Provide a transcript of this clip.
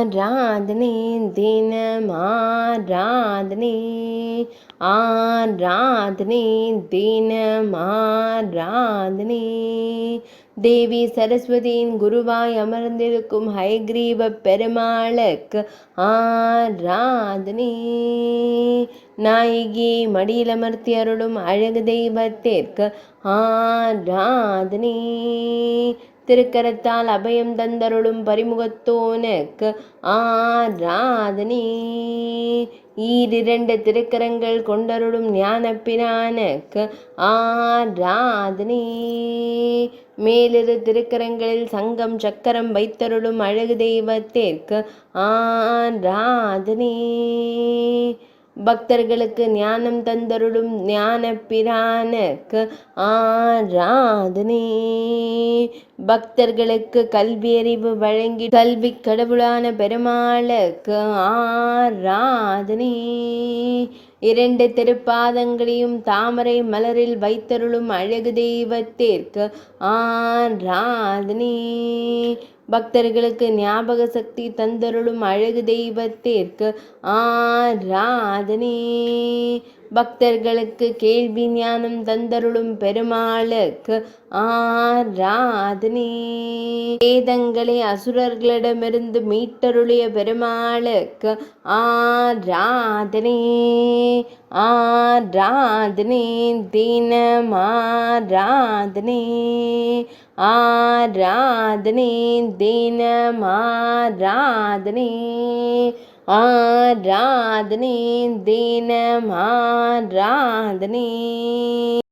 ஆராதனை தினம் ஆராதனை ஆராதனை தினம் ஆராதனை தேவி சரஸ்வதியின் குருவாய் அமர்ந்திருக்கும் ஹயக்ரீவ பெருமாளுக்கு ஆராதனை நாயகி மடியில் அமர்த்தி அருளும் அழகு தெய்வத்திற்கு ஆராதனை திருக்கரத்தால் அபயம் தந்தருளும் பரிமுகத்தோனுக்கு ஆராதனை ஈரிரண்டு திருக்கரங்கள் கொண்டருளும் ஞானப்பிரானுக்கு ஆராதனை மேலிரு திருக்கரங்களில் சங்கம் சக்கரம் வைத்தருளும் அழகு தெய்வத்திற்கு ஆராதனை பக்தர்களுக்கு ஞானம் தந்தருளும் ஞான பிரானுக்கு ஆராதனை பக்தர்களுக்கு கல்வியறிவு வழங்கி கல்வி கடவுளான பெருமாளுக்கு ஆராதனை இரண்டு திருப்பாதங்களையும் தாமரை மலரில் வைத்தருளும் அழகு தெய்வத்திற்கு ஆராதனை பக்தர்களுக்கு ஞாபக சக்தி தந்தருளும் அழகு தெய்வத்திற்கு ஆராதனை பக்தர்களுக்கு கேள்வி ஞானம் தந்தருளும் பெருமாளுக்கு ஆராதனை வேதங்களை அசுரர்களிடமிருந்து மீட்டருளிய பெருமாளுக்கு ஆராதனை ஆராதனை தினம் ஆராதனை ஆராதனை தினம் ஆராதனை ஆராதனை தினம் ஆராதனை